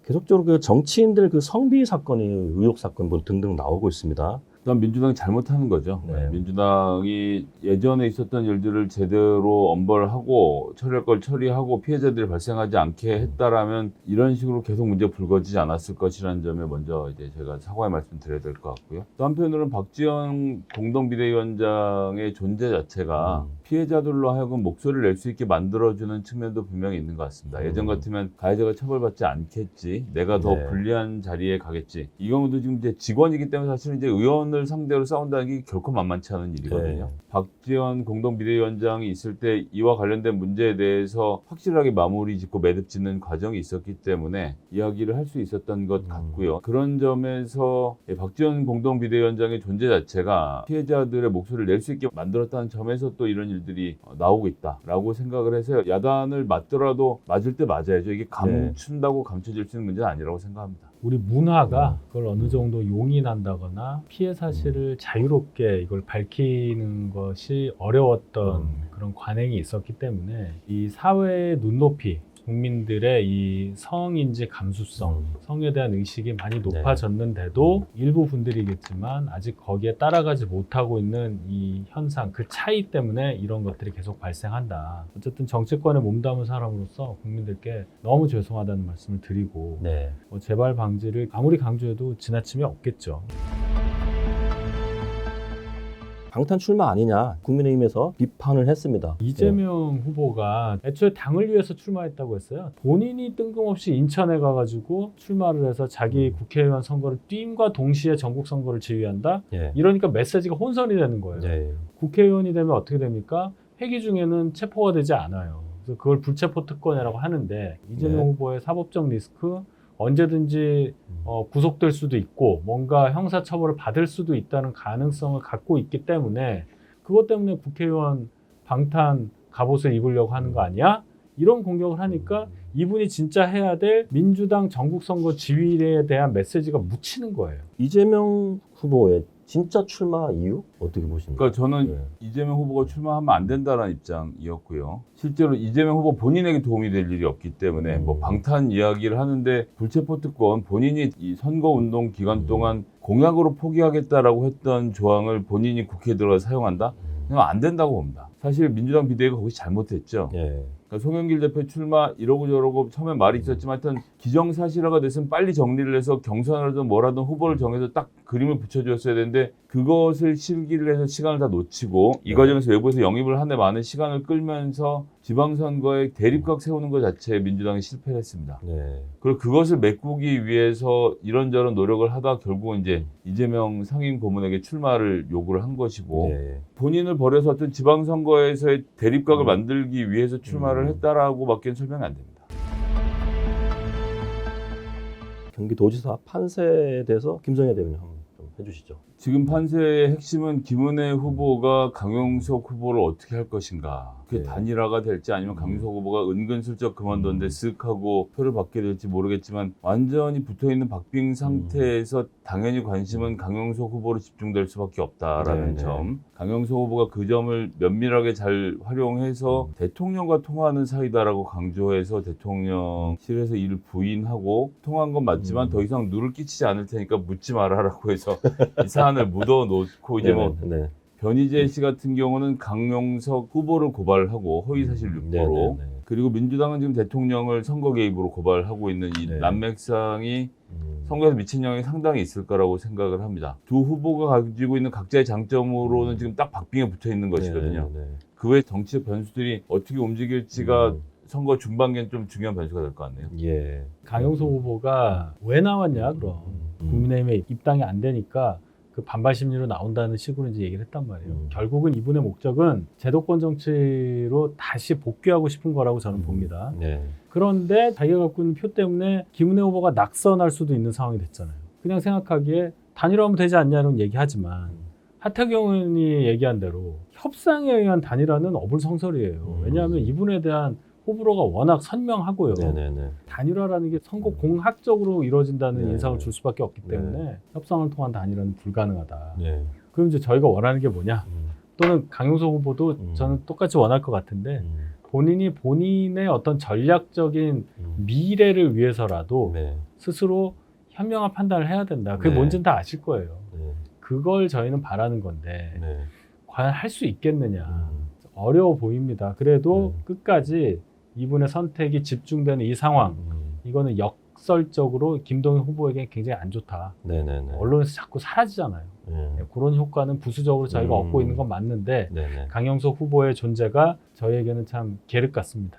계속적으로 그 정치인들 그 성비 사건이 의혹 사건 뭐 등등 나오고 있습니다. 일단 민주당이 잘못하는 거죠. 네. 민주당이 예전에 있었던 일들을 제대로 엄벌하고 처리할 걸 처리하고 피해자들이 발생하지 않게 했다라면 이런 식으로 계속 문제가 불거지지 않았을 것이라는 점에 먼저 이제 제가 사과의 말씀 드려야 될 것 같고요. 또 한편으로는 박지원 공동비대위원장의 존재 자체가 피해자들로 하여금 목소리를 낼 수 있게 만들어주는 측면도 분명히 있는 것 같습니다. 예전 같으면 가해자가 처벌받지 않겠지, 내가 더 네. 불리한 자리에 가겠지. 이 경우도 지금 이제 직원이기 때문에 사실은 이제 의원을 상대로 싸운다는 게 결코 만만치 않은 일이거든요. 네. 박지원 공동비대위원장이 있을 때 이와 관련된 문제에 대해서 확실하게 마무리 짓고 매듭 짓는 과정이 있었기 때문에 이야기를 할 수 있었던 것 같고요. 그런 점에서 박지원 공동비대위원장의 존재 자체가 피해자들의 목소리를 낼 수 있게 만들었다는 점에서 또 이런 일들이 나오고 있다라고 생각을 해서 야단을 맞더라도 맞을 때 맞아야죠. 이게 감춘다고 감춰질 수 있는 문제는 아니라고 생각합니다. 우리 문화가 그걸 어느 정도 용인한다거나 피해 사실을 자유롭게 이걸 밝히는 것이 어려웠던 그런 관행이 있었기 때문에 이 사회의 눈높이, 국민들의 이 성인지 감수성, 성에 대한 의식이 많이 높아졌는데도 일부 분들이겠지만 아직 거기에 따라가지 못하고 있는 이 현상, 그 차이 때문에 이런 것들이 계속 발생한다. 어쨌든 정치권에 몸담은 사람으로서 국민들께 너무 죄송하다는 말씀을 드리고 네. 뭐 재발 방지를 아무리 강조해도 지나침이 없겠죠. 방탄 출마 아니냐 국민의힘에서 비판을 했습니다. 이재명 후보가 애초에 당을 위해서 출마했다고 했어요. 본인이 뜬금없이 인천에 가가지고 출마를 해서 자기 국회의원 선거를 뛴과 동시에 전국 선거를 지휘한다? 예. 이러니까 메시지가 혼선이 되는 거예요. 네. 국회의원이 되면 어떻게 됩니까? 회기 중에는 체포가 되지 않아요. 그래서 그걸 불체포 특권이라고 하는데 이재명 후보의 사법적 리스크 언제든지 구속될 수도 있고 뭔가 형사처벌을 받을 수도 있다는 가능성을 갖고 있기 때문에 그것 때문에 국회의원 방탄 갑옷을 입으려고 하는 거 아니야? 이런 공격을 하니까 이분이 진짜 해야 될 민주당 전국선거 지휘에 대한 메시지가 묻히는 거예요. 이재명 후보의 진짜 출마 이유 어떻게 보십니까? 그러니까 저는 이재명 후보가 출마하면 안 된다는 입장이었고요. 실제로 이재명 후보 본인에게 도움이 될 일이 없기 때문에 뭐 방탄 이야기를 하는데 불체포 특권 본인이 이 선거운동 기간 동안 공약으로 포기하겠다라고 했던 조항을 본인이 국회에 들어가서 사용한다? 그냥 안 된다고 봅니다. 사실 민주당 비대위가 거기서 잘못했죠. 예. 그러니까 송영길 대표 출마 이러고 저러고 처음에 말이 있었지만 하여튼 기정사실화가 됐으면 빨리 정리를 해서 경선을 하든 뭐라든 후보를 정해서 딱 그림을 붙여줬어야 되는데 그것을 실기를 해서 시간을 다 놓치고 이 과정에서 외부에서 영입을 하는데 많은 시간을 끌면서 지방선거에 대립각 세우는 것 자체에 민주당이 실패를 했습니다. 네. 그리고 그것을 메꾸기 위해서 이런저런 노력을 하다 결국은 이제 이재명 상임 고문에게 출마를 요구를 한 것이고 예. 본인을 버려서 어떤 지방선거에서의 대립각을 만들기 위해서 출마를 했다라고 밖에 설명이 안 됩니다. 경기도지사 판세에 대해서 김성애 대변인 한번 좀 해주시죠. 지금 판세의 핵심은 김은혜 후보가 강용석 후보를 어떻게 할 것인가. 그게 단일화가 될지 아니면 강용석 후보가 은근슬쩍 그만뒀는데 쓱 하고 표를 받게 될지 모르겠지만 완전히 붙어있는 박빙 상태에서 당연히 관심은 강용석 후보로 집중될 수밖에 없다라는 점. 강용석 후보가 그 점을 면밀하게 잘 활용해서 대통령과 통화하는 사이다라고 강조해서 대통령실에서 이를 부인하고 통화한 건 맞지만 더 이상 누를 끼치지 않을 테니까 묻지 말아라고 해서 이 사안을 묻어놓고 이제 뭐 변희재 씨 같은 경우는 강용석 후보를 고발하고 허위사실 유포로 그리고 민주당은 지금 대통령을 선거 개입으로 고발하고 있는 이 난맥상이 선거에서 미친 영향이 상당히 있을 거라고 생각을 합니다. 두 후보가 가지고 있는 각자의 장점으로는 지금 딱 박빙에 붙어 있는 것이거든요. 그 외 정치적 변수들이 어떻게 움직일지가 선거 중반기엔 좀 중요한 변수가 될 것 같네요. 예. 강용석 후보가 왜 나왔냐 그럼 국민의힘에 입당이 안 되니까 그 반발 심리로 나온다는 식으로 이제 얘기를 했단 말이에요. 결국은 이분의 목적은 제도권 정치로 다시 복귀하고 싶은 거라고 저는 봅니다. 그런데 자기가 갖고 있는 표 때문에 김은혜 후보가 낙선할 수도 있는 상황이 됐잖아요. 그냥 생각하기에 단일화하면 되지 않냐는 얘기하지만 하태경 의원이 얘기한 대로 협상에 의한 단일화는 어불성설이에요. 왜냐하면 이분에 대한 호불호가 워낙 선명하고요. 단일화라는 게 선거 공학적으로 이루어진다는 인상을 줄 수밖에 없기 때문에 협상을 통한 단일화는 불가능하다. 그럼 이제 저희가 원하는 게 뭐냐? 또는 강용석 후보도 저는 똑같이 원할 것 같은데 본인이 본인의 어떤 전략적인 미래를 위해서라도 네. 스스로 현명한 판단을 해야 된다. 그게 네. 뭔지는 다 아실 거예요. 네. 그걸 저희는 바라는 건데 네. 과연 할 수 있겠느냐. 어려워 보입니다. 그래도 끝까지 이분의 선택이 집중되는 이 상황, 이거는 역설적으로 김동연 후보에게 굉장히 안 좋다. 네네네. 언론에서 자꾸 사라지잖아요. 네. 그런 효과는 부수적으로 저희가 얻고 있는 건 맞는데 네네. 강영석 후보의 존재가 저희에게는 참 계륵 같습니다.